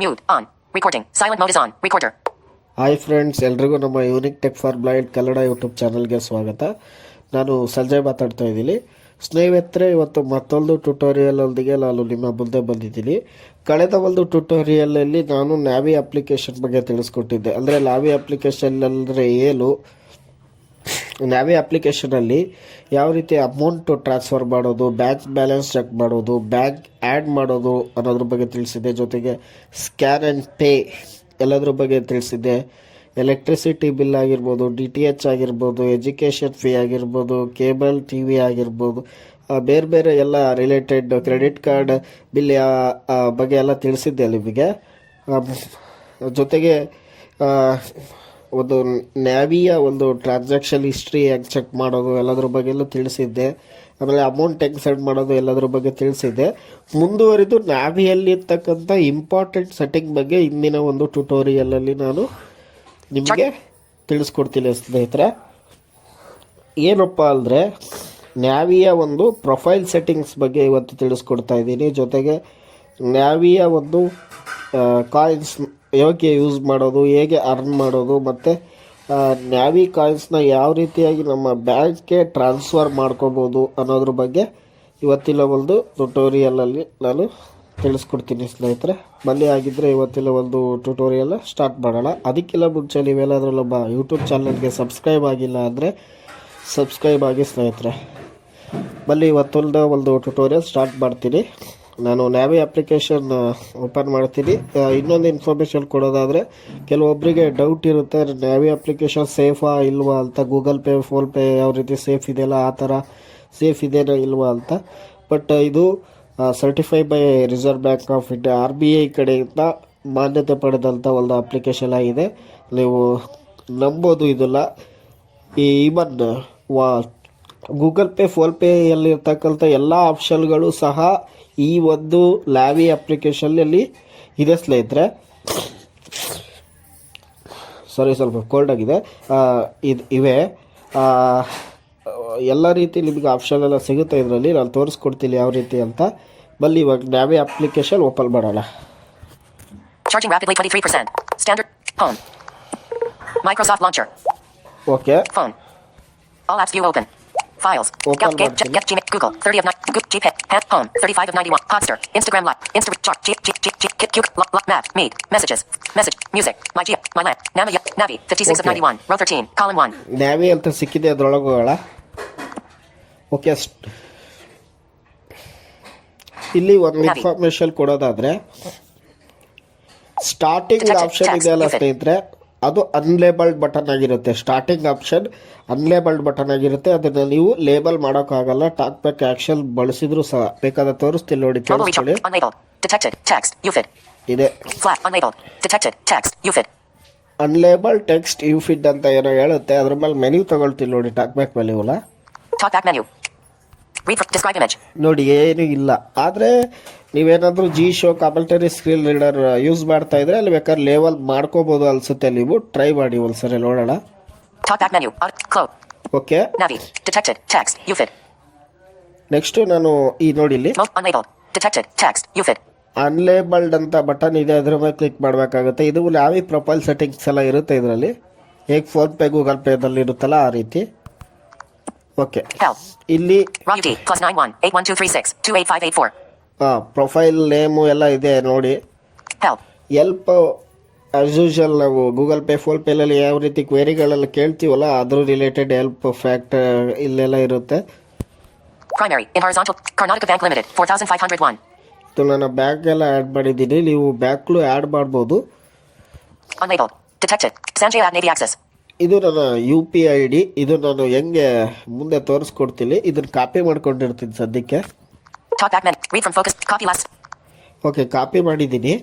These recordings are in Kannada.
Mute on. Recording. Silent mode is on. Recorder. Hi friends, ಎಲ್ರಿಗೂ ನಮ್ಮ unique tech for blind Kannada YouTube ಚಾನಲ್ಗೆ ಸ್ವಾಗತ. ನಾನು ಸಂಜಯ್ ಮಾತಾಡ್ತಾ ಇದ್ದೀನಿ. ಸ್ನೇಹಿತರೆ, ಇವತ್ತು ಮತ್ತೊಂದು ಟ್ಯುಟೋರಿಯಲ್ನೊಂದಿಗೆ ನಾನು ನಿಮ್ಮ ಮುಂದೆ ಬಂದಿದ್ದೀನಿ. ಕಳೆದ ಒಂದು ಟ್ಯುಟೋರಿಯಲಲ್ಲಿ ನಾನು ನ್ಯಾವಿ ಅಪ್ಲಿಕೇಶನ್ ಬಗ್ಗೆ ತಿಳಿಸ್ಕೊಟ್ಟಿದ್ದೆ. ಅಂದರೆ ನ್ಯಾವಿ ಅಪ್ಲಿಕೇಶನ್ ಅಂದರೆ ಏನು, ನ್ಯಾವಿ ಅಪ್ಲಿಕೇಶನಲ್ಲಿ ಯಾವ ರೀತಿ ಅಮೌಂಟು ಟ್ರಾನ್ಸ್ಫರ್ ಮಾಡೋದು, ಬ್ಯಾಂಕ್ ಬ್ಯಾಲೆನ್ಸ್ ಚೆಕ್ ಮಾಡೋದು, ಬ್ಯಾಂಕ್ ಆ್ಯಡ್ ಮಾಡೋದು ಅನ್ನೋದ್ರ ಬಗ್ಗೆ ತಿಳಿಸಿದೆ. ಜೊತೆಗೆ ಸ್ಕ್ಯಾನ್ ಆ್ಯಂಡ್ ಪೇ ಎಲ್ಲದ್ರ ಬಗ್ಗೆ ತಿಳಿಸಿದೆ. ಎಲೆಕ್ಟ್ರಿಸಿಟಿ ಬಿಲ್ ಆಗಿರ್ಬೋದು, DTH ಆಗಿರ್ಬೋದು, ಎಜುಕೇಷನ್ ಫೀ ಆಗಿರ್ಬೋದು, ಕೇಬಲ್ TV ಆಗಿರ್ಬೋದು, ಬೇರೆ ಬೇರೆ ಎಲ್ಲ ರಿಲೇಟೆಡ್ ಕ್ರೆಡಿಟ್ ಕಾರ್ಡ್ ಬಿಲ್ ಬಗ್ಗೆ ಎಲ್ಲ ತಿಳಿಸಿದ್ದೆ ನಿಮಗೆ. ಜೊತೆಗೆ ಒಂದು ನ್ಯಾವಿಯ ಒಂದು ಟ್ರಾನ್ಸಾಕ್ಷನ್ ಹಿಸ್ಟ್ರಿ ಹೆಂಗೆ ಚೆಕ್ ಮಾಡೋದು ಎಲ್ಲದ್ರ ಬಗ್ಗೆಯೂ ತಿಳಿಸಿದ್ದೆ. ಆಮೇಲೆ ಅಮೌಂಟ್ ಹೆಂಗೆ ಸೆಂಡ್ ಮಾಡೋದು ಎಲ್ಲದ್ರ ಬಗ್ಗೆ ತಿಳಿಸಿದ್ದೆ. ಮುಂದುವರಿದು ನ್ಯಾವಿಯಲ್ಲಿ ಇರ್ತಕ್ಕಂಥ ಇಂಪಾರ್ಟೆಂಟ್ ಸೆಟ್ಟಿಂಗ್ ಬಗ್ಗೆ ಇಂದಿನ ಒಂದು ಟ್ಯುಟೋರಿಯಲಲ್ಲಿ ನಾನು ನಿಮಗೆ ತಿಳಿಸ್ಕೊಡ್ತೀನಿ ಸ್ನೇಹಿತರೆ. ಏನಪ್ಪ ಅಂದರೆ ನ್ಯಾವಿಯ ಒಂದು ಪ್ರೊಫೈಲ್ ಸೆಟ್ಟಿಂಗ್ಸ್ ಬಗ್ಗೆ ಇವತ್ತು ತಿಳಿಸ್ಕೊಡ್ತಾ ಇದ್ದೀನಿ. ಜೊತೆಗೆ ನ್ಯಾವಿಯ ಒಂದು ಕಾಯಿನ್ಸ್ ಹೇಗೆ ಯೂಸ್ ಮಾಡೋದು, ಹೇಗೆ ಅರ್ನ್ ಮಾಡೋದು, ಮತ್ತು ನ್ಯಾವಿ ಕಾಯಿನ್ಸ್ನ ಯಾವ ರೀತಿಯಾಗಿ ನಮ್ಮ ಬ್ಯಾಂಕ್ಗೆ ಟ್ರಾನ್ಸ್ಫರ್ ಮಾಡ್ಕೋಬೋದು ಅನ್ನೋದ್ರ ಬಗ್ಗೆ ಇವತ್ತಿನ ಒಂದು ಟ್ಯುಟೋರಿಯಲಲ್ಲಿ ನಾನು ತಿಳಿಸ್ಕೊಡ್ತೀನಿ ಸ್ನೇಹಿತರೆ. ಬನ್ನಿ, ಆಗಿದ್ದರೆ ಇವತ್ತಿನ ಒಂದು ಟ್ಯುಟೋರಿಯಲ್ ಸ್ಟಾರ್ಟ್ ಮಾಡೋಣ. ಅದಕ್ಕೆಲ್ಲ ಮುಂಚೆ ನೀವೇನಾದರೂ ನಮ್ಮ ಯೂಟ್ಯೂಬ್ ಚಾನಲ್ಗೆ ಸಬ್ಸ್ಕ್ರೈಬ್ ಆಗಿಲ್ಲ ಅಂದರೆ ಸಬ್ಸ್ಕ್ರೈಬ್ ಆಗಿ ಸ್ನೇಹಿತರೆ. ಬನ್ನಿ, ಇವತ್ತೊಂದು ಒಂದು ಟ್ಯುಟೋರಿಯಲ್ ಸ್ಟಾರ್ಟ್ ಮಾಡ್ತೀನಿ. ನಾನು ನ್ಯಾವಿ ಅಪ್ಲಿಕೇಶನ್ ಓಪನ್ ಮಾಡ್ತೀನಿ. ಇನ್ನೊಂದು ಇನ್ಫಾರ್ಮೇಷನ್ ಕೊಡೋದಾದರೆ, ಕೆಲವೊಬ್ಬರಿಗೆ ಡೌಟ್ ಇರುತ್ತೆ ನ್ಯಾವಿ ಅಪ್ಲಿಕೇಶನ್ ಸೇಫಾ ಇಲ್ವಾ ಅಂತ. ಗೂಗಲ್ ಪೇ, ಫೋನ್ಪೇ ಯಾವ ರೀತಿ ಸೇಫ್ ಇದೆಯಲ್ಲ ಆ ಥರ ಸೇಫ್ ಇದೆಯಾ ಇಲ್ವಾ ಅಂತ. ಬಟ್ ಇದು certify by reserve bank of India RBI ಕಡೆಯಿಂದ ಮಾನ್ಯತೆ ಪಡೆದಂಥ ಒಂದು ಅಪ್ಲಿಕೇಶನ್ ಆಗಿದೆ. ನೀವು ನಂಬೋದು ಇದಲ್ಲ. ಈವನ್ ಗೂಗಲ್ ಪೇ, ಫೋನ್ಪೇಯಲ್ಲಿರ್ತಕ್ಕಂಥ ಎಲ್ಲ ಆಪ್ಷನ್ಗಳು ಸಹ ಈ ಒಂದು ನ್ಯಾವಿ ಅಪ್ಲಿಕೇಶನ್ನಲ್ಲಿ ಇದೆ ಸ್ನೇಹಿತರೆ. ಸ್ವಲ್ಪ ಕೋಲ್ಡ್ ಆಗಿದೆ. ಇವೆ ಎಲ್ಲ ರೀತಿ ನಿಮಗೆ ಆಪ್ಷನ್ ಎಲ್ಲ ಸಿಗುತ್ತೆ ಇದರಲ್ಲಿ. ನಾನು ತೋರಿಸ್ಕೊಡ್ತೀನಿ ಯಾವ ರೀತಿ ಅಂತ. ಬಲ್ಲಿ ಇವಾಗ ನ್ಯಾವಿ ಅಪ್ಲಿಕೇಶನ್ ಓಪನ್ ಮಾಡೋಣ. Charging rapidly 23%. Standard. Home. Microsoft Launcher. Okay. Phone. All apps view open. Files. Open Get Gmail. Google. 30 of 9. GPay. Home. 35 of 91. Podster. Instagram Live. Chart. Map. Meet. Messages. Message. Music. My Geo. My Lamp. Navi. 56 of 91. Row 13. Column 1. Navy ಅಂತ ಸಿಕ್ಕಿದೆ, ಅದರೊಳಗೋಳ. ಓಕೆ. ಇಲ್ಲಿ ಒಂದು ಇನ್ಫಾರ್ಮೇಶನ್ ಕೊಡೋದಾದ್ರೆ, ಸ್ಟಾರ್ಟಿಂಗ್ ಆಪ್ಷನ್ ಇದೆಯಲ್ಲ ಸ್ನೇಹಿತರೆ, ಅದು ಅನ್ಲೇಬಲ್ಡ್ ಬಟನ್ ಆಗಿರುತ್ತೆ. ಸ್ಟಾರ್ಟಿಂಗ್ ಆಪ್ಷನ್ ಅನ್ಲೇಬಲ್ಡ್ ಬಟನ್ ಆಗಿರುತ್ತೆ. ಅದನ್ನು ನೀವು ಲೇಬಲ್ ಮಾಡೋಕ್ಕಾಗಲ್ಲ. ಟಾಕ್ ಬ್ಯಾಕ್ ಆಕ್ಷನ್ ಬಳಸಿದ್ರು ಸಹ. ಬೇಕಾದ ತೋರಿಸ್ತೀನಿ ನೋಡಿ, ಕೇಳಿಸ್ಕೊಳ್ಳಿ. ಇದೆ ಅನ್ಲೇಬಲ್ ಟೆಕ್ಸ್ಟ್ ಯುಫಿಡ್ ಅಂತ ಏನೋ ಹೇಳುತ್ತೆ. ಅದ್ರ ಮೇಲೆ ಮೆನ್ಯೂ ತಗೊಳ್ತೀನಿ ನೋಡಿ, ಟಾಕ್ ಬ್ಯಾಕ್ ಮೆನ್ಯೂ ನೋಡಿ, ಏನೂ ಇಲ್ಲ. ಆದರೆ ನೀವೇನಾದರೂ show commentary screen reader use ಮಾಡ್ತಾ ಇದ್ರೆ ಅಲ್ಲಿ ಬೇಕಾದ್ರೆ ಲೇಬಲ್ ಮಾಡ್ಕೋಬಹುದು ಅನ್ಸುತ್ತೆ. ನೀವು ಟ್ರೈ ಮಾಡಿ ಒಂದ್ಸರಿ ನೋಡೋಣ. ಓಕೆ. ನೆಕ್ಸ್ಟ್ ನಾನು ಈ ನೋಡಿ, ಇಲ್ಲಿ ಅನ್ಲೇಬಲ್ಡ್ ಅಂತ ಬಟನ್ ಇದೆ, ಅದ್ರ ಮೇಲೆ ಕ್ಲಿಕ್ ಮಾಡಬೇಕಾಗುತ್ತೆ. ಇದು ನ್ಯಾವಿ ಪ್ರೊಫೈಲ್ ಸೆಟ್ಟಿಂಗ್ಸ್ ಎಲ್ಲ ಇರುತ್ತೆ ಇದರಲ್ಲಿ. ಹೇಗೆ ಫೋನ್ಪೇ, ಗೂಗಲ್ ಪೇದಲ್ಲಿ ಇರುತ್ತಲ್ಲ ಆ ರೀತಿ. ಓಕೆ. ಇಲ್ಲಿ ಪ್ರೊಫೈಲ್ ನೇಮು ಎಲ್ಲ ಇದೆ ನೋಡಿ. ಹೆಲ್ಪ್ ಆಸ್ ಯೂಶುವಲ್ ನಾವು ಗೂಗಲ್ ಪೇ, ಫೋನ್ ಪೇಲಲ್ಲಿ ಯಾವ ರೀತಿ ಕ್ವೇರಿಗಳೆಲ್ಲ ಕೇಳ್ತೀವಲ್ಲ ಅದ್ರ ರಿಲೇಟೆಡ್ ಹೆಲ್ಪ್ ಫ್ಯಾಕ್ಟ್ ಇಲ್ಲೆಲ್ಲ ಇರುತ್ತೆ. ಇದು ನಾನು ಬ್ಯಾಂಕ್ ಎಲ್ಲ ಆ್ಯಡ್ ಮಾಡಿದ್ದೀನಿ. ನೀವು ಬ್ಯಾಂಕ್ಲು ಆ್ಯಡ್ ಮಾಡ್ಬೋದು. ಇದು ನನ್ನ UPI ID. ಇದು ನಾನು ಹೆಂಗೆ ಮುಂದೆ ತೋರಿಸ್ಕೊಡ್ತೀನಿ. ಇದನ್ನು ಕಾಪಿ ಮಾಡ್ಕೊಂಡಿರ್ತೀನಿ ಸದ್ಯಕ್ಕೆ. ಓಕೆ, ಕಾಪಿ ಮಾಡಿದ್ದೀನಿ.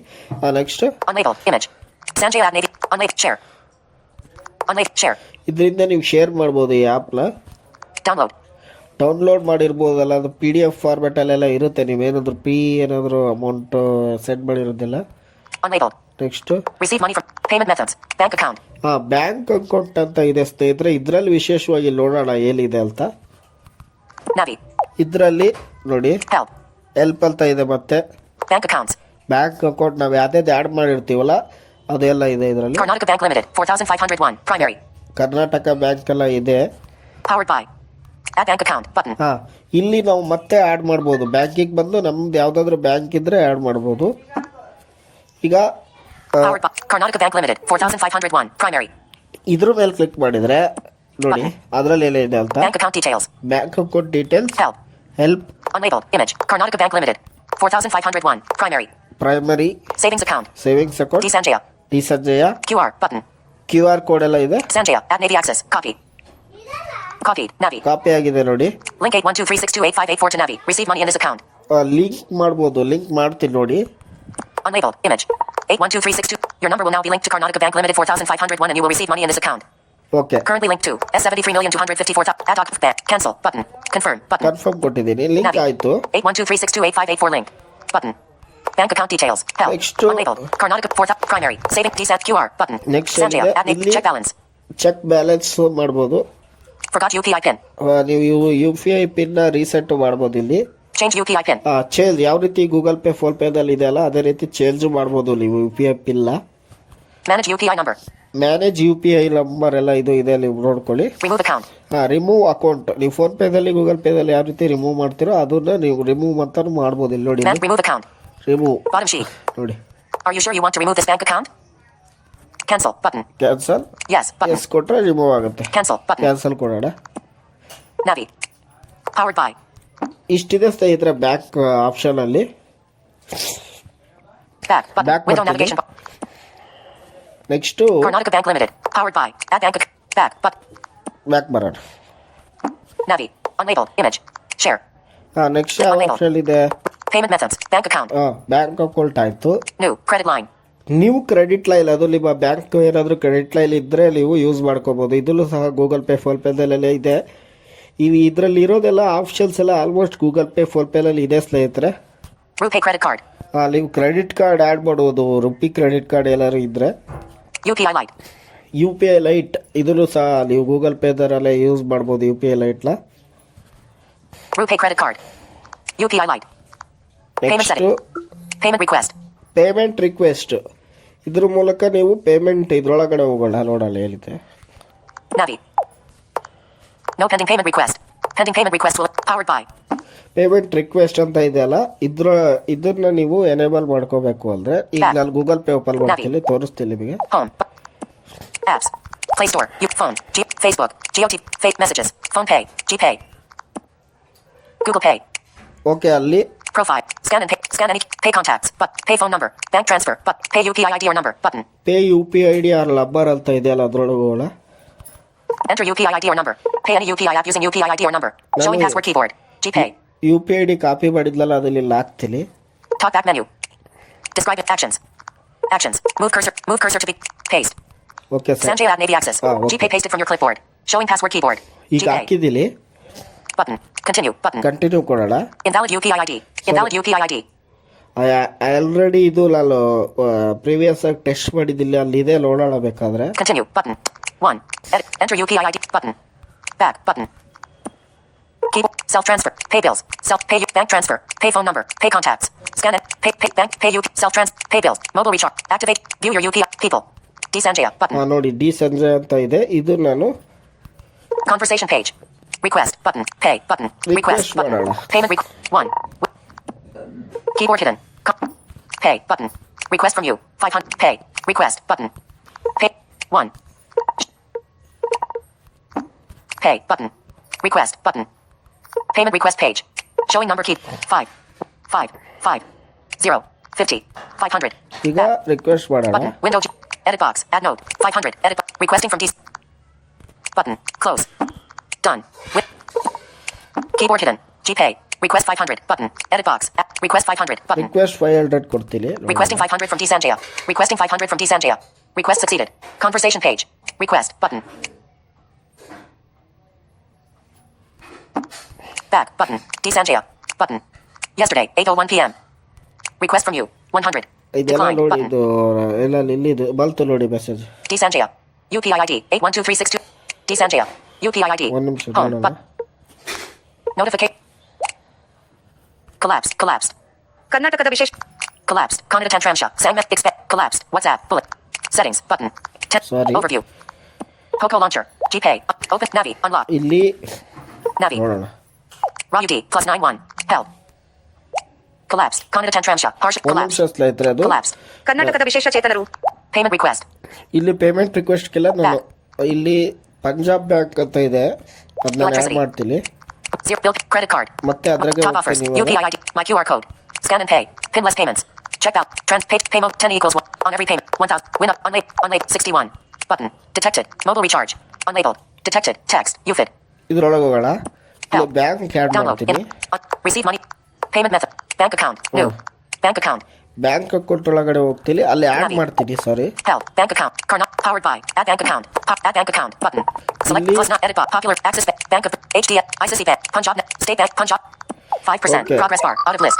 ನೆಕ್ಸ್ಟ್ ಇದರಿಂದ ನೀವು ಶೇರ್ ಮಾಡ್ಬೋದು ಈ ಆ್ಯಪ್ನ. ಡೌನ್ಲೋಡ್ ಮಾಡಿರ್ಬೋದಲ್ಲ, ಅದು PDF ಫಾರ್ಮೆಟಲ್ಲೆಲ್ಲ ಇರುತ್ತೆ. ನೀವೇನಾದರೂ ಏನಾದರೂ ಅಮೌಂಟ್ ಸೆಂಡ್ ಮಾಡಿರೋದಿಲ್ಲ. ನೆಕ್ಸ್ಟ್ ಬ್ಯಾಂಕ್ ಅಕೌಂಟ್ ಅಂತ ಇದೆ ಸ್ನೇಹಿತರೆ. ಇದರಲ್ಲಿ ವಿಶೇಷವಾಗಿ ನೋಡೋಣ ಏನಿದೆ ಅಂತ. ಇದರಲ್ಲಿ ನೋಡಿ ಹೆಲ್ಪ್ ಅಂತ ಇದೆ, ಮತ್ತೆ ಬ್ಯಾಂಕ್ ಅಕೌಂಟ್ ನಾವು ಯಾವ್ದು ಆ್ಯಡ್ ಮಾಡಿರ್ತೀವಲ್ಲ ಅದೆಲ್ಲ ಇದೆ ಇದರಲ್ಲಿ. Karnataka Bank Limited, 4,501. Primary. Karnataka bank ಎಲ್ಲ ಇದೆ. Powered by. Add bank account button. ಹಾಂ, ಇಲ್ಲಿ ನಾವು ಮತ್ತೆ ಆ್ಯಡ್ ಮಾಡ್ಬೋದು. ಬ್ಯಾಂಕಿಗೆ ಬಂದು ನಮ್ದು ಯಾವುದಾದ್ರೂ ಬ್ಯಾಂಕ್ ಇದ್ದರೆ ಆ್ಯಡ್ ಮಾಡ್ಬೋದು. ಈಗ Powered by. Karnataka Bank Limited, 4,501. Primary. ಇದ್ರ ಮೇಲೆ ಕ್ಲಿಕ್ ಮಾಡಿದರೆ ನೋಡಿ ಅದರಲ್ಲಿ ಎಲ್ಲ ಇದೆ ಅಂತ. Bank account details. Bank account details, Help. Help, Unlabeled. Image. Karnataka Bank Limited, 4,501. Primary. Primary, Savings account. Savings account, D Sanjaya. D Sanjaya, QR button. QR code ಎಲ್ಲ ಇದೆ. Sanjaya. At Navy Access. Copy. Copied. Navi. Copy ಆಗಿದೆ ನೋಡಿ. Link 8123628584 to Navi. Receive money in this account. Link ಮಾಡ್ಬೋದು. ಲಿಂಕ್ ಮಾಡ್ತೀನಿ ನೋಡಿ. Unlabeled. Image. 812362. Your number will now be linked to Karnataka Bank Limited, 4,501, and you will receive money in this account. Okay, Currently linked to S73,254. Ad hoc bank. Cancel button. Confirm button. Confirm ಕೊಟ್ಟಿದ್ದೀನಿ. Link Navi. ಆಯಿತು. 8123628584 link. Button. Bank account details. Help. Next. Unlabeled. Karnataka 4th primary. Saving DSAT QR button. Next Sanjaya. ಏನಿದೆ? At Navy. ಇಲ್ಲಿ Check balance. ಚೆಕ್ ಬ್ಯಾಲೆನ್ಸ್ ಮಾಡ್ಬೋದು. Forgot UPI pin. ನೀವು you P I pin reset ಮಾಡ್ಬೋದು ಇಲ್ಲಿ. Change UPI pin. ಚೇಂಜ್ ಯಾವ ರೀತಿ ಗೂಗಲ್ ಪೇ ಫೋನ್ ಪೇದಲ್ಲಿ ಇದೆಯಲ್ಲ ಅದೇ ರೀತಿ ಚೇಂಜ್ ಮಾಡ್ಬೋದು ನೀವು you P I pin. Manage UPI number. Manage you P I number ಎಲ್ಲ ಇದು ಇದೆ, ನೀವು ನೋಡ್ಕೊಳ್ಳಿ. Remove account. ರಿಮೂವ್ ಅಕೌಂಟ್, ನೀವು ಫೋನ್ ಪೇದಲ್ಲಿ ಗೂಗಲ್ ಪೇದಲ್ಲಿ ಯಾವ ರೀತಿ ರಿಮೂವ್ ಮಾಡ್ತೀರೋ ಅದನ್ನ ನೀವು ರಿಮೂವ್ ಅಂತ ಮಾಡ್ಬೋದು. ಇಲ್ಲಿ ನೋಡಿ, Remove account. Remove Bottom sheet. ನೋಡಿ. Are you sure you want to remove this bank account? Cancel button. Cancel, Yes button. Yes ಕೊಟ್ರೆ ರಿಮೂವ್ ಆಗುತ್ತೆ. Cancel button. ಕ್ಯಾನ್ಸಲ್ ಕೊಡೋಣ. Navi. Powered by. ಇಷ್ಟಿದೆ ಸ್ನೇಹಿತರೆ ಬ್ಯಾಕ್ ಆಪ್ಷನ್ ಅಲ್ಲಿ. Back button. Back Window button. navigation. Next Karnataka Bank Limited. Powered by. Add bank account. Back button. Back ಬರೋಣ. Navi. Unlabeled. Image. Share. Next ಯಾವ ಆಪ್ಷನ್ ಇದೆ? Payment methods. Bank account. Bank account ಆಯ್ತು. New credit line. ನೀವು ಕ್ರೆಡಿಟ್ ಲೈನ್, ಅದು ನಿಮ್ಮ ಬ್ಯಾಂಕ್ ಏನಾದರೂ ಕ್ರೆಡಿಟ್ ಲೈನ್ ಇದ್ದರೆ ನೀವು ಯೂಸ್ ಮಾಡ್ಕೋಬೋದು. ಇದರಲ್ಲೂ ಸಹ ಗೂಗಲ್ ಪೇ ಫೋನ್ ಪೇದಲ್ಲೆಲ್ಲ ಇದೆ. ಇದರಲ್ಲಿ ಇರೋದೆಲ್ಲ ಆಪ್ಷನ್ಸ್ ಎಲ್ಲ ಆಲ್ಮೋಸ್ಟ್ ಗೂಗಲ್ ಪೇ ಫೋನ್ ಪೇನಲ್ಲಿ ಇದೆ ಸ್ನೇಹಿತರೆ. RuPay credit card. ನೀವು ಕ್ರೆಡಿಟ್ ಕಾರ್ಡ್ ಆ್ಯಡ್ ಮಾಡ್ಬೋದು. ರುಪಿ ಕ್ರೆಡಿಟ್ ಕಾರ್ಡ್ ಎಲ್ಲರೂ ಇದ್ದರೆ. UPI Lite. U P I lite ಇದನ್ನು ಸಹ ನೀವು ಗೂಗಲ್ ಪೇದರಲ್ಲೇ ಯೂಸ್ ಮಾಡ್ಬೋದು. ಯು ಪಿ ಐ ಲೈಟ್ನ. RuPay credit card. UPI Lite. Payment next setting. Payment request. Payment request. ಇದ್ರ ಮೂಲಕ ನೀವು ಪೇಮೆಂಟ್ ಇದ್ರೊಳಗಡೆ ಹೋಗೋಣ, ನೋಡೋಣ ಏನಿದೆ. Navi. No pending payment request. Pending payment request will powered by. Payment request ಅಂತ ಇದೆಯಲ್ಲ, ಇದನ್ನ ನೀವು ಎನೇಬಲ್ ಮಾಡ್ಕೋಬೇಕು ಅಂದರೆ ಈಗ ನಾನು ಗೂಗಲ್ ಪೇ ಓಪನ್ ಮಾಡ್ತೀನಿ, ತೋರಿಸ್ತೀನಿ ನಿಮಗೆ. Home. Apps. Play Store. Phone. Facebook. GOT. Messages. Phone Pay. GPay. Google Pay. Okay, ಅಲ್ಲಿ Profile. Scan and pay. Scan any. Pay contacts. But pay phone number. Bank transfer. But pay UPI ID or number. Button. Pay U P I D or number ಅಂತ ಇದೆಯಲ್ಲ ಅದ್ರೊಳಗೆ ಹೋಗೋಣ. Enter UPI ID or number. Pay any UPI app using UPI ID or number. Showing password keyboard. GPay. U P I D copy ಮಾಡಿದ್ಲಲ್ಲ ಅದಲ್ಲಿ ಹಾಕ್ತೀನಿ. Talkback menu. Describe it. Actions. Actions. Move cursor to be. Paste. Okay sir. Sanjay at Navy Access. okay. GPay pasted from your clipboard. Showing password keyboard. ಈಗ GPay. ಹಾಕಿದ್ದೀನಿ. Button. Continue. Button. ಕಂಟಿನ್ಯೂ ಕೊಡೋಣ. Invalid UPI ID. Invalid UPI ID. Already ಇದು ನಾನು ಪ್ರೀವಿಯಸ್ ಆಗಿ ಟೆಸ್ಟ್ ಮಾಡಿದ್ದಿಲ್ಲ, ಅಲ್ಲಿದೆ, ನೋಡೋಣ ಬೇಕಾದ್ರೆ. Continue. Button. 1. Edit. Enter UPI ID. Button. Back. Button. Keyboard. Self-transfer. Pay bills. Self-pay. Bank transfer. Pay phone number. Pay contacts. Scan it. Pay bank. Pay self-transfer. Pay bills. Mobile recharge. Activate. View your UPI. People. D Sanjaya. Button. ನೋಡಿ, ಡಿ ಸಂಜಯ್ ಅಂತ ಇದೆ. ಇದು ನಾನು Conversation page. Request. Button. Pay. Button. Request. Button. ಮಾಡೋಣ. Payment. 1. Keyboard hidden. Pay. Button. Request from you. 500. Pay. Request. Button. Pay. 1. Pay. Button. Request. Button. Payment request page. Showing number key. 5. 5. 5. 0. 50. 500. ಈಗ ರಿಕ್ವೆಸ್ಟ್ ಮಾಡೋಣ. Button. Window. Edit box. Add note. 500. Edit. Requesting from D. Button. Close. Done. Keyboard hidden. GPay. Request 500. Button. Edit box. Request 500. Button. Request 500 ಕೊಡ್ತೀನಿ. Requesting 500 from D Sanjaya. Requesting 500 from D Sanjaya. Request succeeded. Conversation page. Request. Button. Back. Button. D Sanjaya. Button. Yesterday. 8:01 p.m. Request from you. 100. ಇದೆಲ್ಲ Declined. ನೋಡಿ, Button. ಇದು ಎಲ್ಲ ಇಲ್ಲಿದು ಬಂತು ನೋಡಿ message. D Sanjaya. UPI ID 812362. D Sanjaya. UPI ID. ಒಂದು ನಿಮಿಷ Home. ನೋಡೋಣ. Notification. Collapsed. Karnataka ವಿಶೇಷ. Collapsed. Kannada Tantramsha. Sangmet. Expect. Collapsed. WhatsApp. Bullet. Settings. Button. Sorry. Overview. Poco Launcher. GPay. Open. Navi. Unlock. ಇಲ್ಲಿ Navi. ನೋಡೋಣ. RUD. +91. Help. Collapsed. Kannada Tantramsha. Partial. ಒಂದು Collapsed. ನಿಮಿಷ ಸ್ನೇಹಿತರೆ, ಅದು Collapsed. ಕರ್ನಾಟಕದ ವಿಶೇಷ ಚೇತನರು. Payment request. ಇಲ್ಲಿ ಪೇಮೆಂಟ್ ರಿಕ್ವೆಸ್ಟ್ಗೆಲ್ಲ ನಾನು ಇಲ್ಲಿ ಪಂಜಾಬ್ ಬ್ಯಾಂಕ್ ಅಂತ ಇದೆ, ಅದನ್ನ ಆ್ಯಡ್ Electricity. ಮಾಡ್ತೀನಿ. Zero bill. Credit card. ಮತ್ತೆ ಅದ್ರಾಗೆ Top offers. ಹೋಗ್ತೀನಿ UPI ಇವಾಗ. ID. My QR code. Scan and pay. Pinless payments. Check out. Trans pay. Pay mode 10 equals 1. On every payment. 1000. Win up. Unlabeled. Unlabeled. 61. Button. Detected. Mobile recharge. Unlabeled. Detected. Text. UFID. ಇದ್ರೊಳಗೆ ಹೋಗೋಣ. ಇಲ್ಲಿ Help. Bank add Download. ಮಾಡ್ತೀನಿ. Receive money. Payment method. Bank account. New. Bank account. Bank account ಒಳಗಡೆ ಹೋಗ್ತೀನಿ, ಅಲ್ಲಿ ಆ್ಯಡ್ Navi. ಮಾಡ್ತೀನಿ. ಸಾರಿ, Help. Bank account. Karnataka. Powered by. Add bank account. Add bank account. Button. Select ಇಲ್ಲಿ- plus not edit box. Popular. Access Bank. Bank of HDF. ICICI Bank. Punjab. State Bank. Punjab. 5%. Okay. Progress bar. Out of list.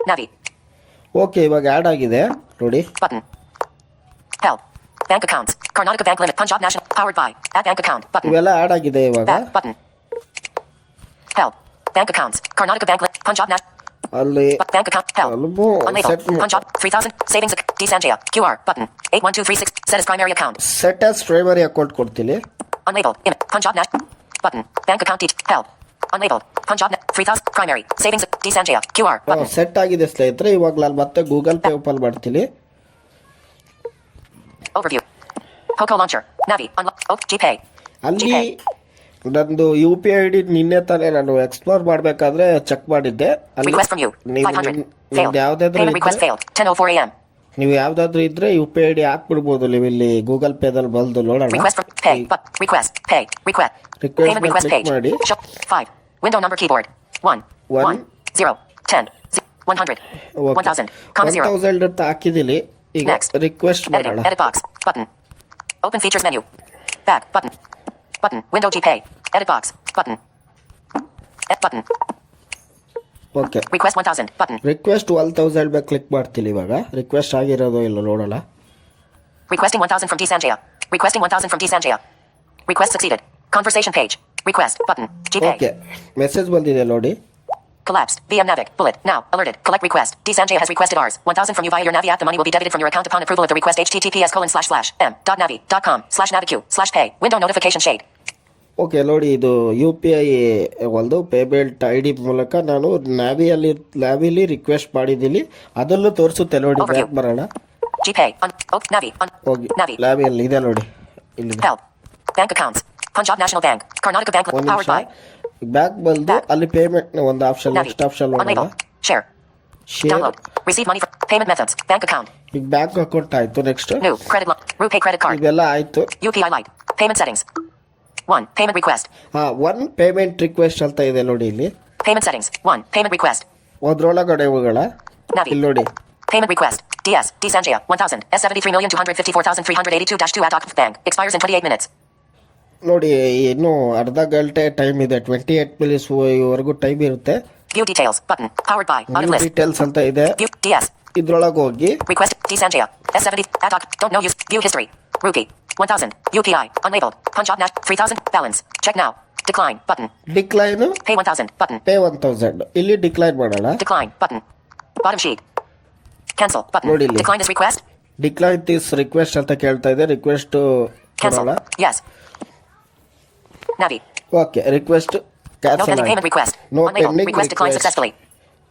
Navi. Okay, ಇವಾಗ ಆ್ಯಡ್ ಆಗಿದೆ ನೋಡಿ. Button. Help. Bank accounts. Karnataka Bank Limit. Punjab National. Powered by. Add bank account. Button. ಇವೆಲ್ಲ ಆ್ಯಡ್ ಆಗಿದೆ ಇವಾಗ. Back. Button. Help. Bank accounts. Karnataka Bank Limit. Punjab National. ಅಲ್ಲಿ Bank account. Help. ಅಲ್ಬೋ Unlabeled. Set Punjab. 3000. Savings. D Sanjaya. QR. Button. 81236. Set as primary account. Set as primary account ಕೊಡ್ತೀನಿ. Unlabeled. Image. Punjab National. Button. Bank account. Help. Unlabeled. Punjab. 3000. Primary. Savings. D Sanjaya. QR. Button. Set ಆಗಿದೆ ಸ್ನೇಹಿತರೆ. ಇವಾಗ ನಾನು ಮತ್ತೆ ಗೂಗಲ್ ಪೇ ಓಪನ್ ಮಾಡ್ತೀನಿ. Overview. Poco Launcher. Navi. Unlock. GPay. ಅಲ್ಲಿ GPay. ನಂದು ಯು ಪಿ ಐ ಡಿ ನಿನ್ನೆ ತಾನೇ ನಾನು ಎಕ್ಸ್ಪ್ಲೋರ್ ಮಾಡಬೇಕಾದ್ರೆ ಚೆಕ್ ಮಾಡಿದ್ದೆ. ಅಲ್ಲಿ Request from you. ನೀವು 500. ನಿಮ್ದು Failed. ಯಾವುದಾದ್ರೂ Payment request ಇದ್ರೆ failed. 10:04 a.m. ನೀವು ಯಾವುದಾದ್ರೂ ಇದ್ರೆ ಯು ಪಿ ಐ ಡಿ ಹಾಕ್ಬಿಡ್ಬೋದು. ನೀವು ಇಲ್ಲಿ ಗೂಗಲ್ ಪೇದಲ್ಲಿ ಬಂದು ನೋಡೋಣ. Request from pay. But request. Pay. Request. Request Payment request click page. ಮಾಡಿ. Show 5. Window number keyboard. 1. 1. 0. 10. 100. 1000. Comma 0. 1000 ಅಂತ ಹಾಕಿದ್ದೀನಿ. ಈಗ Next. Request Editing. ಮಾಡೋಣ. Edit box. Button. Open features menu. Back. Button. Button. Window GPay. Edit box. Button. Edit button. Okay, Request 1000. Button. Request 1000 ಮೇಲೆ ಕ್ಲಿಕ್ ಮಾಡ್ತೀನಿ. ಇವಾಗ ರಿಕ್ವೆಸ್ಟ್ ಆಗಿರೋದು ಇಲ್ಲ ನೋಡೋಣ. Requesting 1000 from D Sanjaya. Requesting 1000 from D Sanjaya. Request succeeded. Conversation page. Request. Button. GPay. Okay, message ಬಂದಿದೆ ನೋಡಿ. Collapsed. VM Navic. Bullet. Now. Alerted. Collect request. D Sanjaya has requested ours. 1000 from you via your Navi app. The money will be debited from your account upon approval of the request. https://m.navi.com/naviq/pay. Window notification shade. Okay, ನೋಡಿ, ಇದು ಯು ಪಿ ಐ ಒಂದು ಪೇಮೆಂಟ್ ಐ ಡಿ ಮೂಲಕ ನಾನು ನ್ಯಾವಿಲಿ ರಿಕ್ವೆಸ್ಟ್ ಮಾಡಿದ್ದೀನಿ. ಅದಲ್ಲೂ ತೋರಿಸುತ್ತೆ ನೋಡಿ. Overview. ಬ್ಯಾಕ್ ಬರೋಣ. GPay. Navi. ಹೋಗಿ Navi. ಲ್ಯಾಬಿಯಲ್ಲಿ ಇದೆ ನೋಡಿ. ಇಲ್ಲಿದೆ. Help. Bank accounts. Punjab National Bank. Karnataka Bank. ಒಂದು Powered ನಿಮಿಷ. by. ಬ್ಯಾಕ್ ಬಂದು Back. ಅಲ್ಲಿ ಪೇಮೆಂಟ್ ಒಂದು ಆಪ್ಷನ್, Navi. ನೆಕ್ಸ್ಟ್ ಆಪ್ಷನ್ ನೋಡೋಣ. Unlabeled. Share. Share. Download. Receive money from payment methods. Bank account. ಈಗ ಬ್ಯಾಂಕ್ ಅಕೌಂಟ್ ಆಯ್ತು. Next New. Credit line. RuPay credit card. ಇದೆಲ್ಲ ಆಯ್ತು. UPI Lite. Payment settings. 1. Payment request. One payment request ಅಂತ ಇದೆ ನೋಡಿ. ಇಲ್ಲಿ Payment settings. 1. Payment request. ಅದ್ರೊಳಗಡೆ ಹೋಗೋಣ. Navi. ಇಲ್ಲಿ ನೋಡಿ. Payment request. DS. D Sanjaya. 1000. S73,254,382 ad hoc bank. Expires in 28 minutes. ನೋಡಿ, ಇನ್ನೂ ಅರ್ಧ ಗಂಟೆ ಟೈಮ್ ಇದೆ. 28 ಮಿನಿಟ್ಸ್ ವರೆಗೂ ಟೈಮ್ ಇರುತ್ತೆ. View details. Button. Powered by. Out of list. Details ಅಂತ ಇದೆ. View. DS. ಇದ್ರೊಳಗೆ ಹೋಗಿ Request. D Sanjaya. S70. ad hoc. Don't know use. View history. Rupee. 1000. UPI. Unlabeled. Punjab Nash. 3000. Balance. Check now. Decline. Button. Decline Pay 1000. Button. Pay 1000 ಇಲ್ಲಿ ಡಿಕ್ಲೈನ್ ಮಾಡೋಣ. Decline. Button. Bottom sheet. Cancel. Button. ನೋಡಿ ಇಲ್ಲಿ. Decline this request. Decline this request ಅಂತ ಕೇಳ್ತಾ ಇದೆ. Request Cancel. ಕೊಡೋಣ. Yes. Navi. Okay, request No cancel pending ಆಗಿದೆ. payment request. No Unlabeled. pending Request declined request. successfully.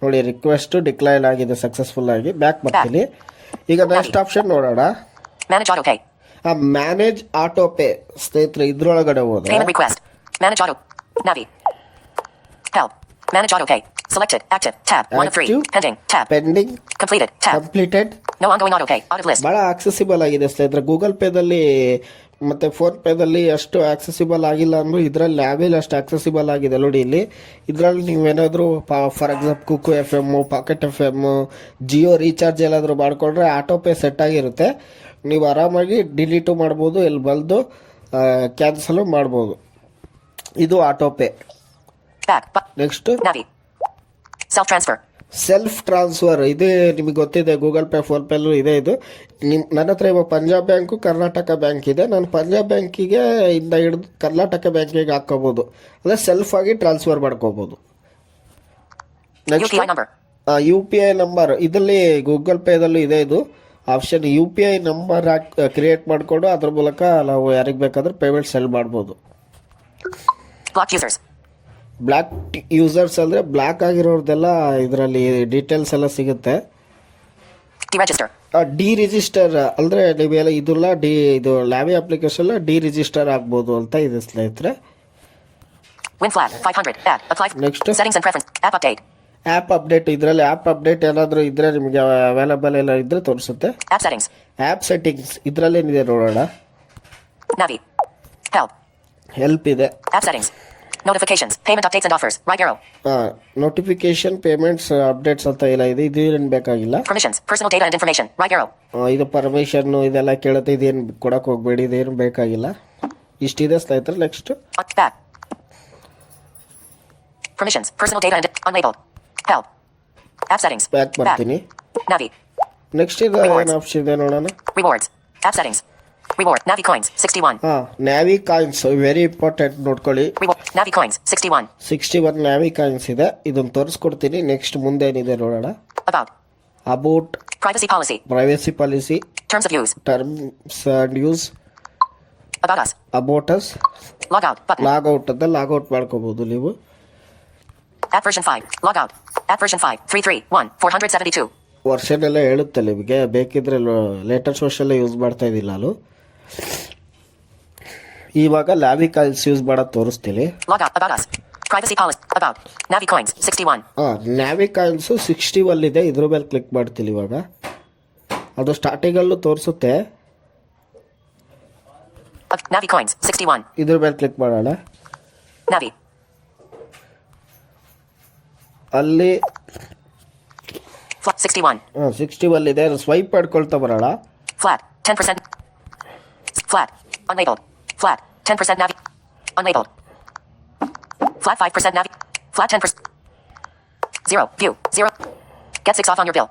ನೋಡಿ, ರಿಕ್ವೆಸ್ಟ್ ಡಿಕ್ಲೈನ್ ಆಗಿದೆ ಸಕ್ಸಸ್ಫುಲ್ ಆಗಿ. ಬ್ಯಾಕ್ ಬರ್ತೀನಿ. ಈಗ ನೆಕ್ಸ್ಟ್ ಆಪ್ಷನ್ ನೋಡೋಣ. Manage auto pay. Manage auto pay ಸ್ನೇಹಿತರೆ. ಇದ್ರೊಳಗಡೆ ಹೋದ್ರೆ Payment request. Manage auto. Navi. Help. Manage auto pay. Selected. Active. Tab. 1 of 3. Active. Pending. Tab. Pending Completed. Tab. Completed. No ongoing auto pay. Out of list. ಭಾಳ ಆಕ್ಸೆಸಿಬಲ್ ಆಗಿದೆ ಸ್ನೇಹಿತರೆ. ಗೂಗಲ್ ಪೇದಲ್ಲಿ ಮತ್ತು ಫೋನ್ ಪೇದಲ್ಲಿ ಅಷ್ಟು ಆಕ್ಸೆಸಿಬಲ್ ಆಗಿಲ್ಲ ಅಂದರೂ ಇದರಲ್ಲಿ ಲ್ಯಾಬಲ್ಲಿ ಅಷ್ಟು ಆಕ್ಸೆಸಿಬಲ್ ಆಗಿದೆ ನೋಡಿ. ಇಲ್ಲಿ ಇದರಲ್ಲಿ ನೀವೇನಾದರೂ for example Kuku F M, pocket F M, Jio recharge ಎಲ್ಲಾದರೂ ಮಾಡಿಕೊಂಡ್ರೆ ಆಟೋ ಪೇ ಸೆಟ್ ಆಗಿರುತ್ತೆ. ನೀವು ಆರಾಮಾಗಿ ಡಿಲೀಟು ಮಾಡ್ಬೋದು, ಇಲ್ಲಿ ಬಂದು ಕ್ಯಾನ್ಸಲು ಮಾಡ್ಬೋದು. ಇದು auto pay. Back. Next Navi. Self transfer. Self transfer. ಇದೇ ನಿಮಗೆ ಗೊತ್ತಿದೆ, ಗೂಗಲ್ ಪೇ ಫೋನ್ ಪೇಲೂ ಇದೆ. ಇದು ನನ್ನ ಹತ್ರ ಇವಾಗ ಪಂಜಾಬ್ ಬ್ಯಾಂಕು ಕರ್ನಾಟಕ ಬ್ಯಾಂಕ್ ಇದೆ. ನಾನು ಪಂಜಾಬ್ ಬ್ಯಾಂಕಿಗೆ ಇಂದ ಹಿಡಿದು ಕರ್ನಾಟಕ ಬ್ಯಾಂಕಿಗೆ ಹಾಕ್ಕೋಬೋದು. ಅಂದರೆ ಸೆಲ್ಫ್ ಆಗಿ ಟ್ರಾನ್ಸ್ಫರ್ ಮಾಡ್ಕೋಬೋದು. Next UPI number. You P I number ಇದರಲ್ಲಿ ಗೂಗಲ್ ಪೇದಲ್ಲೂ ಇದೆ ಇದು option. You P I number create ಮಾಡಿಕೊಂಡು ಅದ್ರ ಮೂಲಕ ನಾವು ಯಾರಿಗೆ ಬೇಕಾದ್ರೂ ಪೇಮೆಂಟ್ ಸೆಲ್ ಮಾಡ್ಬೋದು. Blocked users. ಬ್ಲ್ಯಾಕ್ ಯೂಸರ್ಸ್ ಅಂದರೆ ಬ್ಲ್ಯಾಕ್ ಆಗಿರೋರ್ದೆಲ್ಲ ಇದರಲ್ಲಿ ಡೀಟೇಲ್ಸ್ ಎಲ್ಲ ಸಿಗುತ್ತೆ. Deregister. ರಿಜಿಸ್ಟರ್ ಅಂದರೆ ನೀವೆಲ್ಲ ಇದು ಲ್ಯಾವಿ ಅಪ್ಲಿಕೇಶನ್ ರಿಜಿಸ್ಟರ್ ಆಗ್ಬೋದು ಅಂತ ಇದೆ ಸ್ನೇಹಿತರೆ. WinFlag 500. Add. Apply. Next. Settings and preference. App update. App update ಇದರಲ್ಲಿ ಆ್ಯಪ್ ಅಪ್ಡೇಟ್ ಏನಾದರೂ ಇದ್ದರೆ ನಿಮಗೆ ಅವೈಲಬಲ್ ಎಲ್ಲ ಇದ್ದರೆ ತೋರಿಸುತ್ತೆ. App settings. ಆ್ಯಪ್ ಸೆಟ್ಟಿಂಗ್ಸ್ ಇದರಲ್ಲೇನಿದೆ ನೋಡೋಣ. Navi. Help. ಹೆಲ್ಪ್ ಇದೆ. App settings. Notifications. Payment updates and offers. Right arrow. Notification payments updates ಅಂತ ಎಲ್ಲ ಇದೆ. ಇದು ಏನು ಬೇಕಾಗಿಲ್ಲ. Permissions. Personal data and information. Right arrow. ಇದು ಪರ್ಮಿಷನ್ನು ಇದೆಲ್ಲ ಕೇಳುತ್ತೆ. ಇದೇನು ಕೊಡಕ್ಕೆ ಹೋಗಬೇಡಿ, ಇದೇನು ಬೇಕಾಗಿಲ್ಲ. ಇಷ್ಟಿದೆ ಸ್ನೇಹಿತರೆ. Next Back. Permissions. Personal data and unlabeled. Help. App settings. Back ಬರ್ತೀನಿ. Navi. ನೆಕ್ಸ್ಟ್ ಇದು ಏನು ಆಪ್ಷನ್ ಇದೆ ನೋಡೋಣ. Rewards. App settings. Reward. Navi coins. 61. Navy coins very important ನೋಡ್ಕೊಳ್ಳಿ. Reward. Navi coins. 61. 61 navy coins ಇದೆ. ಇದನ್ನು ತೋರಿಸ್ಕೊಡ್ತೀನಿ. ನೆಕ್ಸ್ಟ್ ಮುಂದೆ ಏನಿದೆ ನೋಡೋಣ. About. About. Privacy policy. Privacy policy. Terms of use. Terms and use. About us. About us. Log out. Button. Logout ಅಂತ ಲಾಗೌಟ್ ಮಾಡ್ಕೋಬಹುದು ನೀವು. App version 5. Log out. App version 5. 331. 472. Version ಎಲ್ಲ ಹೇಳುತ್ತೆ ನಿಮಗೆ. ಬೇಕಿದ್ರೆ ಲೇಟೆಸ್ಟ್ ವರ್ಷಲ್ಲೇ ಯೂಸ್ ಮಾಡ್ತಾ ಇದ್ದಿಲ್ಲ ನಾನು. ಇವಾಗ ಲ್ಯಾವಿ ಕಾಯಿನ್ಸ್ ಯೂಸ್ ಮಾಡೋದು ತೋರಿಸ್ತೀನಿ. Log out. About us. Privacy policy. About. Navi coins. 61. Navy coins 61 ಇದೆ. ಇದ್ರ ಮೇಲೆ ಕ್ಲಿಕ್ ಮಾಡ್ತೀನಿ ಇವಾಗ. ಅದು ಸ್ಟಾರ್ಟಿಂಗಲ್ಲೂ ತೋರಿಸುತ್ತೆ. Navi coins. 61. ಇದ್ರ ಮೇಲೆ ಕ್ಲಿಕ್ ಮಾಡೋಣ. Navi. ಅಲ್ಲಿ 61. 61 ಇದೆ. ಸ್ವೈಪ್ ಮಾಡ್ಕೊಳ್ತಾ ಬರೋಣ. Flat. 10%. Flat. Unlabeled. Flat. 10% Navi. Unlabeled. Flat 5% Navi. Flat 10%. 0. View. 0. Get 6 off on your bill.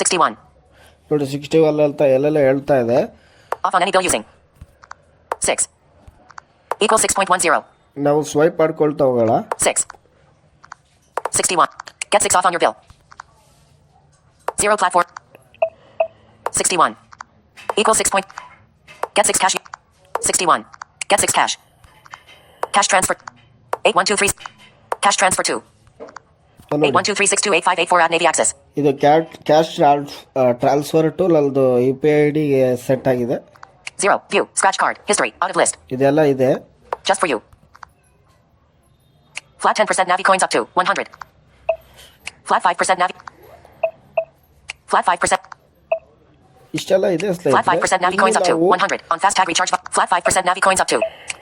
61. ನೋಡಿ 61 ಅಂತ ಎಲ್ಲೆಲ್ಲ ಹೇಳ್ತಾ ಇದೆ. Off on any bill using. 6. Equals 6.10. ನಾವು ಸ್ವೈಪ್ ಮಾಡ್ಕೊಳ್ತಾ ಹೋಗೋಣ. 6. 61. Get 6 off on your bill. 0 platform. 61. Equals 6 point. Get 6 cash. 61. Get 6 cash. Cash transfer. 8123. Cash transfer 2. 8123628584 at Navy Access. ಇದು ಕ್ಯಾಶ್ ಟ್ರಾನ್ಸ್ಫರ್ ಟು ನಲ್ದು ಯು ಪಿ ಐ ಡಿಗೆ ಸೆಟ್ ಆಗಿದೆ. 0. View. Scratch card. History. Out of list. ಇದೆಲ್ಲ ಇದೆ. Just for you. Flat 10% Navi coins up to 100. Flat 5% Navi. Flat 5%. ಇಷ್ಟೆಲ್ಲ ಇದೆ. Flat 5% Navi coins up to 100 on fast tag recharge. Flat 5% Navi coins up to.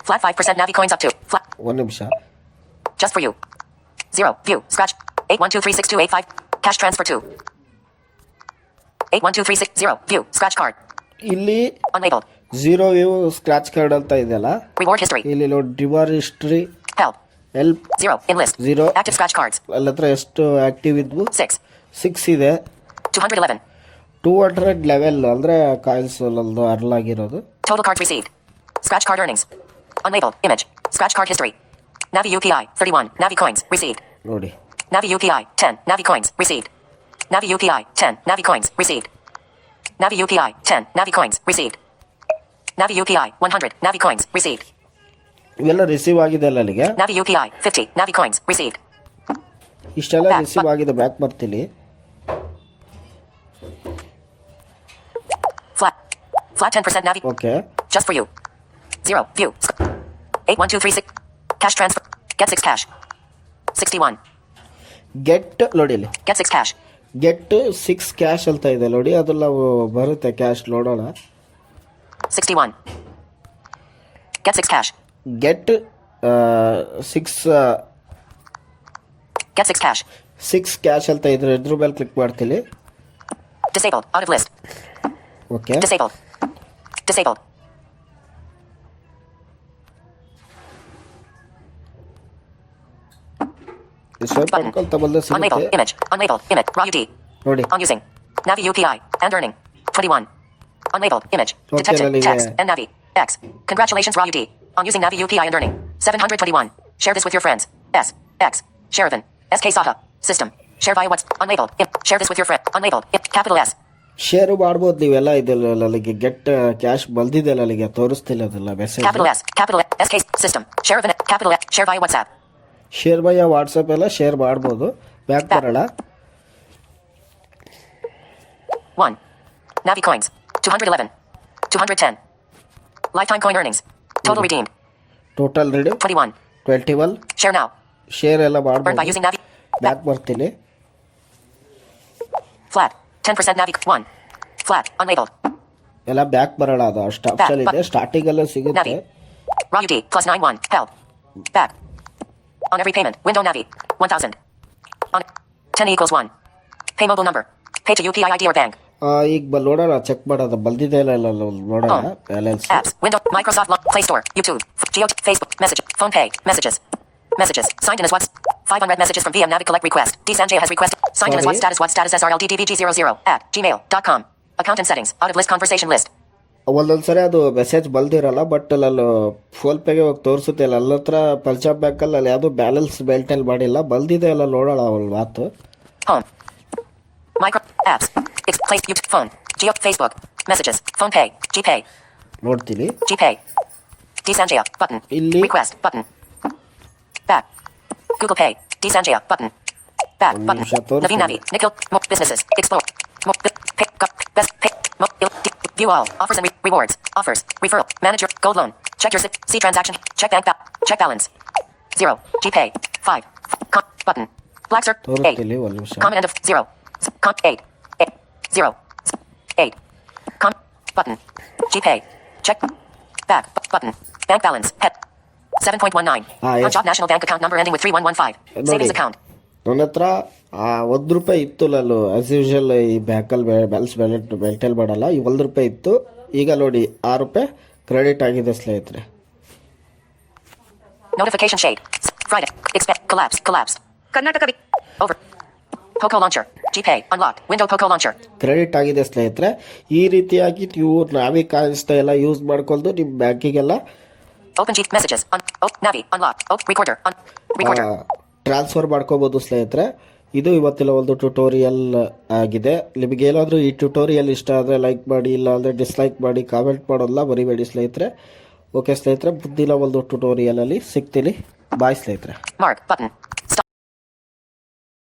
Flat 5% Navi coins up to. Flat. ಒಂದು ನಿಮಿಷ. Just for you. 0. View. Scratch. 81236285. Cash transfer 2. 812360. View. Scratch card. ಇಲ್ಲಿ Unlabeled. 0 ವ್ಯೂ ಸ್ಕ್ರಾಚ್ ಕಾರ್ಡ್ ಅಂತ ಇದೆಯಲ್ಲ. Reward history. ಇಲ್ಲಿ ನೋಡಿ reward history. Help. Help. 0. In list. 0. Active scratch cards. ಅಲ್ಲಿ ಹತ್ರ ಎಷ್ಟು ಆಕ್ಟಿವ್ ಇದ್ವು. 6. 6 ಇದೆ. 211. 200 ಲೆವೆಲ್ ಅಂದರೆ ಕಾಯಿನ್ಸ್ ಒಂದು ಅರ್ಲಾಗಿರೋದು. Total cards received. Scratch card earnings. Unlabeled. Image. Scratch card history. Navi UPI. 31. Navi coins. Received. ನೋಡಿ. Navi UPI. 10. Navi coins. Received. Navi UPI. 10. Navi coins. Received. Navi UPI. 10. Navi coins. Received. Navi UPI. 100. Navi coins. Received. ಇವೆಲ್ಲ ರಿಸೀವ್ ಆಗಿದೆ ಅಲ್ಲ ಅಲ್ಲಿಗೆ. Navi UPI. 50. Navi coins. Received. ಇಷ್ಟೆಲ್ಲ ರಿಸೀವ್ ಆಗಿದೆ. ಬ್ಯಾಕ್ ಬರ್ತೀನಿ. Flat 10% Navi. Okay. Just for you. 0. View. 8123. Cash transfer. Get 6 cash. 61. Get ನೋಡಿ ಇಲ್ಲಿ. Get 6 cash. ಗೆಟ್ 6 ಕ್ಯಾಶ್ ಅಂತ ಇದೆ ನೋಡಿ. ಅದೆಲ್ಲ ಬರುತ್ತೆ ಕ್ಯಾಶ್ ನೋಡೋಣ. 61. Get 6 cash. Get 6 Get 6 cash. 6 cash ಅಂತ ಇದ್ರ ಮೇಲೆ ಕ್ಲಿಕ್ ಮಾಡ್ತೀನಿ. Disabled. Out of list. Okay. Disabled. Disabled. Swipe ಮಾಡ್ಕೊಳ್ತಾ ಬಂದ್ರೆ ಸಿಗುತ್ತೆ. Unlabeled. Image. Unlabeled. Image. Raw UD. ನೋಡಿ. On using. Navi UPI. And earning. 21. Unlabeled. Image. Okay, Detected. Lily, Text. And Navi. X. Congratulations Raw UD. On using Navi UPI and earning. 721. Share this with your friends. S. X. Sheridan. SK Saha. System. Share via WhatsApp. Unlabeled. Share this with your friend. Unlabeled. Capital S. Share ಮಾಡ್ಬೋದು ನೀವೆಲ್ಲ ಇದೆಲ್ಲ ಅಲ್ಲಿಗೆ ಗೆಟ್ ಕ್ಯಾಶ್ ಬಂದಿದೆಯಲ್ಲ ಅಲ್ಲಿಗೆ ತೋರಿಸ್ತಿಲ್ಲ ಅದೆಲ್ಲ message. Capital S. Capital S. Case. System. Share of an. Capital S. Share via WhatsApp. Share via WhatsApp ಎಲ್ಲ ಶೇರ್ ಮಾಡ್ಬೋದು. ಬ್ಯಾಕ್ ಬರೋಣ. 1. Navi coins. 211. 210. Lifetime coin earnings. Total redeemed. Total ready 21. 21. Share now. Share ಎಲ್ಲ Earned by ಮಾಡ್ಬೋದು. using Navi. ಬ್ಯಾಕ್ ಬರ್ತೀನಿ. Flat. 10% Navi. 1. Flat. Unlabeled. ಎಲ್ಲ ಬ್ಯಾಕ್ ಬರೋಣ. ಅದು ಅಷ್ಟು ಆಪ್ಷನ್ ಇದೆ. ಸ್ಟಾರ್ಟಿಂಗ್ ಎಲ್ಲ ಸಿಗುತ್ತೆ. Navi. Raw UD. Plus 91. Held. Back. On every payment. Window Navi. 1000. On 10 equals 1. Pay mobile number. Pay to UPI ID or bank. ಈಗ ನೋಡೋಣ ಚೆಕ್ ಮಾಡೋದು ಬಂದಿದೆ ಇಲ್ಲ ನೋಡೋಣ. Balance Apps. Window. Microsoft. Play Store. YouTube. Facebook. Message. Phone Pay. Messages. Messages. Signed in as what's 500 messages from VM Navi collect request. D Sanjay has requested. Signed in as what status SRLDDVG00 at gmail.com. Account and settings. Out of list conversation list. ಒಂದೊಂದ್ಸರಿ ಅದು ಮೆಸೇಜ್ ಬಲ್ದಿರಲ್ಲ, ಬಟ್ ಅಲ್ಲಿ ಫೋನ್ ಪೇಗೆ ಹೋಗಿ ತೋರಿಸುತ್ತೆ. ಅಲ್ಲಿ ನನ್ನ ಹತ್ರ ಪಂಜಾಬ್ ಬ್ಯಾಂಕಲ್ಲಿ ಅಲ್ಲಿ ಯಾವುದು ಬ್ಯಾಲೆನ್ಸ್ ಮೇಲ್ಟೆಲ್ ಮಾಡಿಲ್ಲ, ಬಲ್ದಿದೆ ಅಲ್ಲ ನೋಡೋಣ ಅವಳ ಮಾತು. Home. Micro. Apps. Place. YouTube. Phone. Geo. Facebook. Messages. Phone Pay. GPay. ನೋಡ್ತೀನಿ. GPay. D Sanjay. Button. ಇಲ್ಲಿ Request. Button. Back. Google Pay. D Sanjay. Button. Back. ಒಂದು Button. ನಿಮಿಷ ತೋರಿಸ್ತೀನಿ. Navi Navi. Nikhil. More businesses. Explore. More. Pay. Best. Pay. View all. Offers and rewards. Offers. Referral. Manager. Gold loan. Check your zip. See transaction. Check bank. Check balance. 0. GPay. 5. Button. Black cert. 8. ತೋರಿಸ್ತೀನಿ ಒಂದು ನಿಮಿಷ. Comment end of 0. 8. 8. 0. 8. Button. GPay. Check. Back. Button. Bank balance. Head. 7.19. Yes. Punjab National Bank account number ending with 3115. Savings account. ನನ್ನ ಹತ್ರ ₹1 ಇತ್ತು. ನಾನು ಆಸ್ ಯೂಶುವಲ್ ಈ ಬ್ಯಾಂಕಲ್ಲಿ ಬ್ಯಾಲೆನ್ಸ್ ಮೇಂಟೈನ್ ಮಾಡಲ್ಲ. ಈ ₹1 ಇತ್ತು. ಈಗ ನೋಡಿ ₹6 ಕ್ರೆಡಿಟ್ ಆಗಿದೆ ಸ್ನೇಹಿತರೆ. Notification shade. Friday. Expect. Collapse. Karnataka. Over. Poco launcher. GPay. Unlocked. Window Poco launcher. Credit ಆಗಿದೆ ಸ್ನೇಹಿತರೆ. ಈ ರೀತಿಯಾಗಿ ನೀವು ನಾವಿ ಕಾಯಿಸ್ತಾ ಎಲ್ಲ ಯೂಸ್ ಮಾಡ್ಕೊಂಡು ನಿಮ್ಮ ಬ್ಯಾಂಕಿಗೆಲ್ಲ Open G messages. Navi. Unlocked. Recorder. Recorder. Transfer ಮಾಡ್ಕೋಬೋದು ಸ್ನೇಹಿತರೆ. ಇದು ಇವತ್ತಿನ ಒಂದು ಟ್ಯುಟೋರಿಯಲ್ ಆಗಿದೆ. ನಿಮಗೆ ಏನಾದರೂ ಈ ಟ್ಯುಟೋರಿಯಲ್ ಇಷ್ಟ ಆದರೆ ಲೈಕ್ ಮಾಡಿ, ಇಲ್ಲ ಅಂದರೆ ಡಿಸ್ಲೈಕ್ ಮಾಡಿ, ಕಾಮೆಂಟ್ ಮಾಡೋಲ್ಲ ಮರಿಬೇಡಿ ಸ್ನೇಹಿತರೆ. ಓಕೆ ಸ್ನೇಹಿತರೆ, ಮುಂದಿನ ಒಂದು ಟ್ಯುಟೋರಿಯಲಲ್ಲಿ ಸಿಗ್ತೀನಿ. ಬಾಯ್ ಸ್ನೇಹಿತರೆ. Mark button.